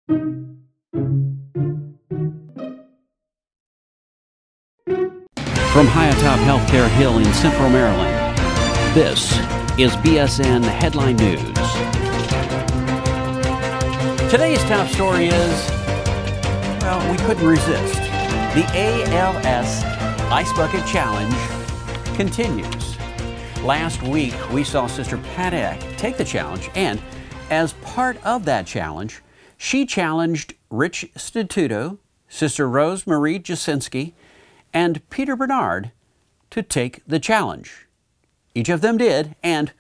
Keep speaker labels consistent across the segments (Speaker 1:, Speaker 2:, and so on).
Speaker 1: From high atop Healthcare Hill in Central Maryland, this is BSN Headline News. Today's top story is, well, we couldn't resist. The ALS Icebucket Challenge continues. Last week, we saw Sister Pat Eck take the challenge, and as part of that challenge, she challenged Rich Statuto, Sister Rose Marie Jasinski, and Peter Bernard to take the challenge. Each of them did, and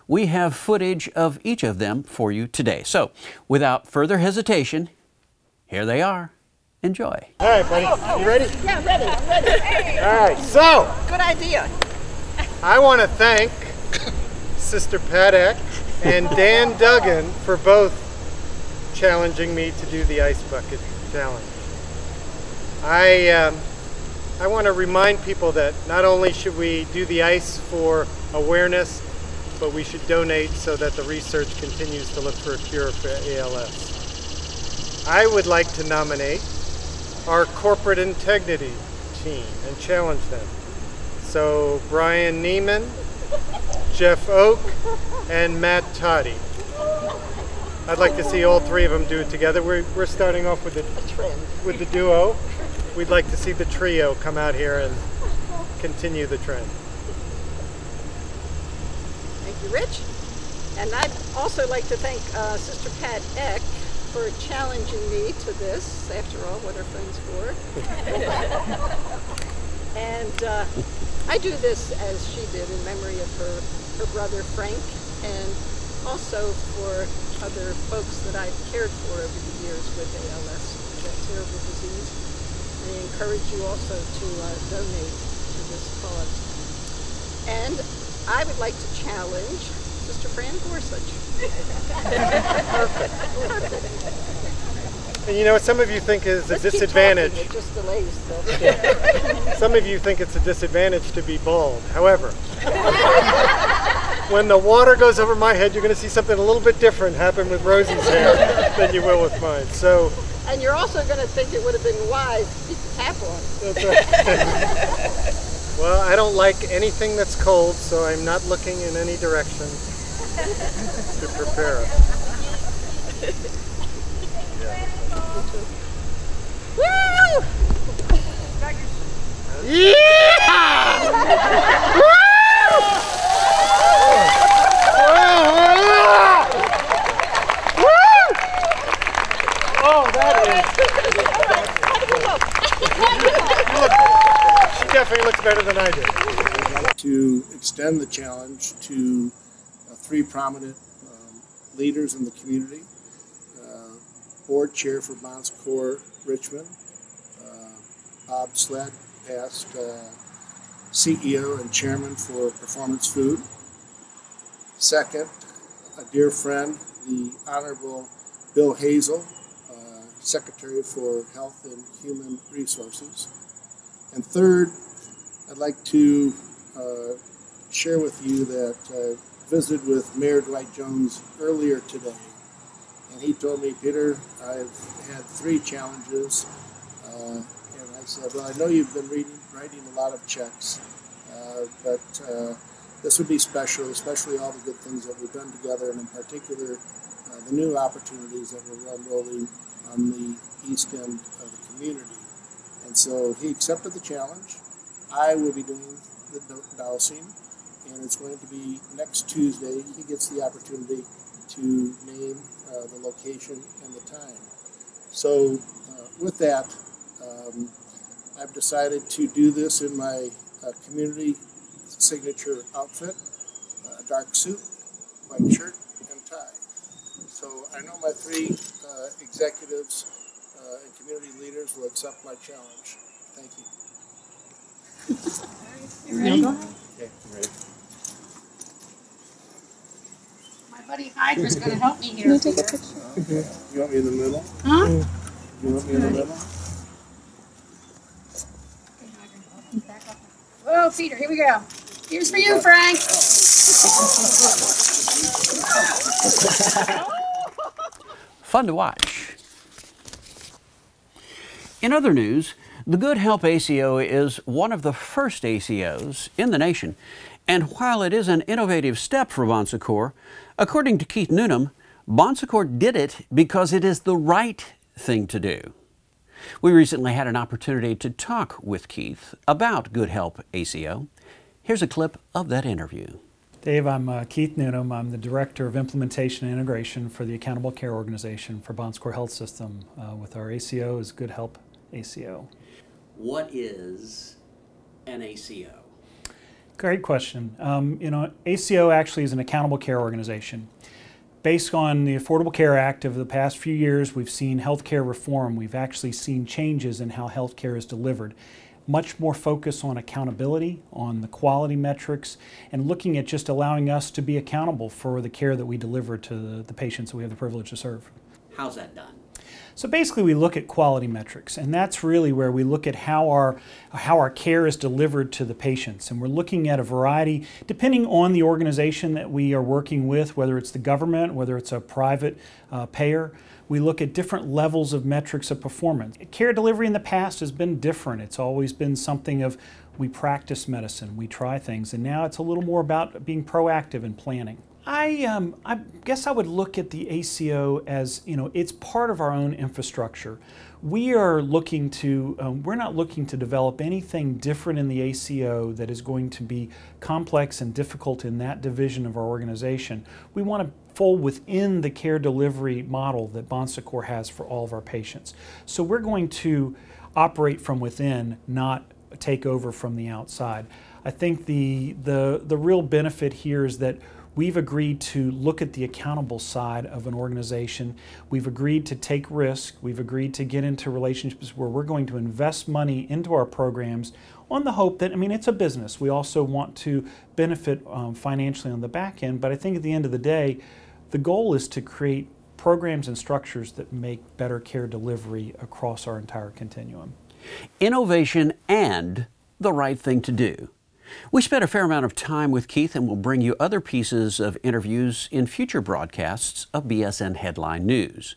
Speaker 1: we have footage of each of them for you today. So, without further hesitation, here they are. Enjoy.
Speaker 2: All right, buddy. You ready?
Speaker 3: Yeah, ready. I'm ready.
Speaker 2: All right, so.
Speaker 3: Good idea.
Speaker 2: I want to thank Sister Pat Eck and Dan Duggan for both challenging me to do the Ice Bucket Challenge. I want to remind people that not only should we do the ice for awareness, but we should donate so that the research continues to look for a cure for ALS. I would like to nominate our corporate integrity team and challenge them. So Brian Neiman, Jeff Oak, and Matt Toddy. I'd like to see all three of them do it together. We're starting off with the duo. We'd like to see the trio come out here and continue the trend.
Speaker 3: Thank you, Rich. And I'd also like to thank Sister Pat Eck for challenging me to this. After all, what are friends for? And I do this as she did in memory of her brother Frank, and also for other folks that I've cared for over the years with ALS, that terrible disease. I encourage you also to donate to this cause. And I would like to challenge Sister Fran Gorsuch.
Speaker 2: And you know what some of you think is a disadvantage.
Speaker 3: It just delays the...
Speaker 2: Some of you think it's a disadvantage to be bald. However, when the water goes over my head, you're going to see something a little bit different happen with Rosie's hair than you will with mine. So.
Speaker 3: And you're also going to think it would have been wise to keep the tap on.
Speaker 2: That's right. Well, I don't like anything that's cold, so I'm not looking in any direction to prepare it.
Speaker 3: Woo!
Speaker 2: Yeah! Oh, that is. She definitely looks better than I did.
Speaker 4: To extend the challenge to three prominent leaders in the community. Board chair for Bonds Corps Richmond, Bob Sled, past CEO and chairman for Performance Food. Second, a dear friend, the Honorable Bill Hazel, Secretary for Health and Human Resources. And third, I'd like to share with you that I visited with Mayor Dwight Jones earlier today, and he told me, Peter, I've had 3 challenges, and I said, well, I know you've been writing a lot of checks, but this would be special, especially all the good things that we've done together, and in particular, the new opportunities that we're unrolling on the east end of the community. And so he accepted the challenge. I will be doing the dowsing, and it's going to be next Tuesday. He gets the opportunity to name the location and the time. So with that, I've decided to do this in my community signature outfit, a dark suit, white shirt, and tie. So I know my 3 executives and community leaders will accept my challenge. Thank you.
Speaker 5: You ready?
Speaker 4: Okay, I'm ready.
Speaker 5: My buddy Hydra's going to help me here.
Speaker 4: You want me in the middle?
Speaker 5: Huh?
Speaker 4: You want me in the middle?
Speaker 5: Whoa, Peter, here we go. Here's for you, Frank.
Speaker 1: Fun to watch. In other news, the Good Help ACO is one of the first ACOs in the nation. And while it is an innovative step for Bon Secours, according to Keith Noonan, Bon Secours did it because it is the right thing to do. We recently had an opportunity to talk with Keith about Good Help ACO. Here's a clip of that interview.
Speaker 6: Dave, I'm Keith Noonan. I'm the Director of Implementation and Integration for the Accountable Care Organization for Bon Secours Health System. With our ACO is Good Help ACO.
Speaker 1: What is an ACO?
Speaker 6: Great question. ACO actually is an accountable care organization. Based on the Affordable Care Act of the past few years, we've seen healthcare reform. We've actually seen changes in how healthcare is delivered. Much more focus on accountability, on the quality metrics, and looking at just allowing us to be accountable for the care that we deliver to the patients that we have the privilege to serve.
Speaker 1: How's that done?
Speaker 6: So basically we look at quality metrics, and that's really where we look at how our care is delivered to the patients. And we're looking at a variety, depending on the organization that we are working with, whether it's the government, whether it's a private payer. We look at different levels of metrics of performance. Care delivery in the past has been different. It's always been something of we practice medicine, we try things, and now it's a little more about being proactive and planning. I guess I would look at the ACO as, it's part of our own infrastructure. We are looking to, we're not looking to develop anything different in the ACO that is going to be complex and difficult in that division of our organization. We want to fall within the care delivery model that Bon Secours has for all of our patients. So we're going to operate from within, not take over from the outside. I think the real benefit here is that we've agreed to look at the accountable side of an organization. We've agreed to take risk. We've agreed to get into relationships where we're going to invest money into our programs on the hope that, it's a business. We also want to benefit financially on the back end, but I think at the end of the day, the goal is to create programs and structures that make better care delivery across our entire continuum.
Speaker 1: Innovation and the right thing to do. We spent a fair amount of time with Keith, and we'll bring you other pieces of interviews in future broadcasts of BSN Headline News.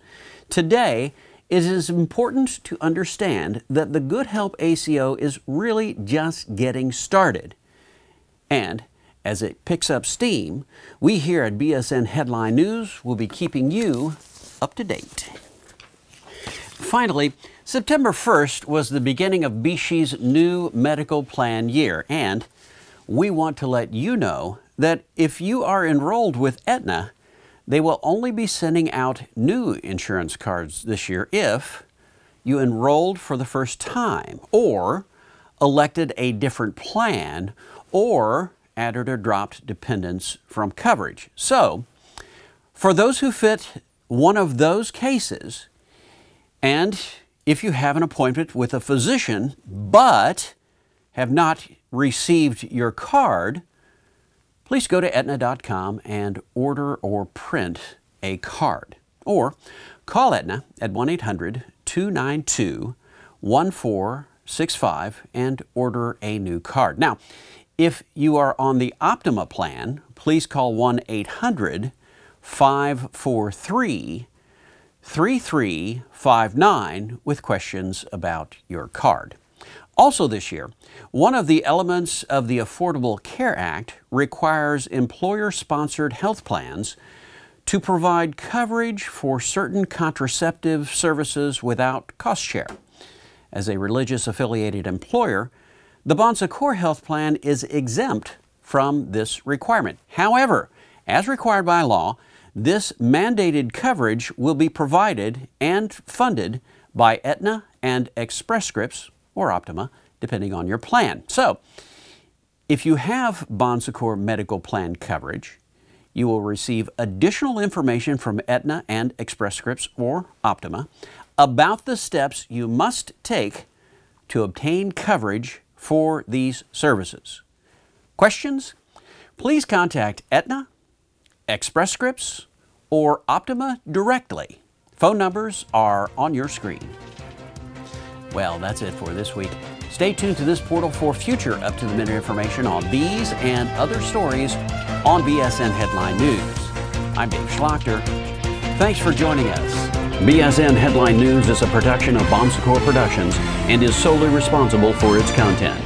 Speaker 1: Today, it is important to understand that the Good Help ACO is really just getting started. And as it picks up steam, we here at BSN Headline News will be keeping you up to date. Finally, September 1st was the beginning of BSHE's new medical plan year, and we want to let you know that if you are enrolled with Aetna, they will only be sending out new insurance cards this year if you enrolled for the first time, or elected a different plan, or added or dropped dependents from coverage. So, for those who fit one of those cases, and if you have an appointment with a physician but have not received your card, please go to Aetna.com and order or print a card. Or call Aetna at 1-800-292-1465 and order a new card. Now, if you are on the Optima plan, please call 1-800-543-3359 with questions about your card. Also this year, one of the elements of the Affordable Care Act requires employer-sponsored health plans to provide coverage for certain contraceptive services without cost share. As a religious-affiliated employer, the Bon Secours Health Plan is exempt from this requirement. However, as required by law, this mandated coverage will be provided and funded by Aetna and Express Scripts or Optima, depending on your plan. So, if you have Bon Secours medical plan coverage, you will receive additional information from Aetna and Express Scripts or Optima about the steps you must take to obtain coverage for these services. Questions? Please contact Aetna, Express Scripts, or Optima directly. Phone numbers are on your screen. Well, that's it for this week. Stay tuned to this portal for future up-to-the-minute information on these and other stories on BSN Headline News. I'm Dave Schlachter. Thanks for joining us. BSN Headline News is a production of Bon Secours Productions and is solely responsible for its content.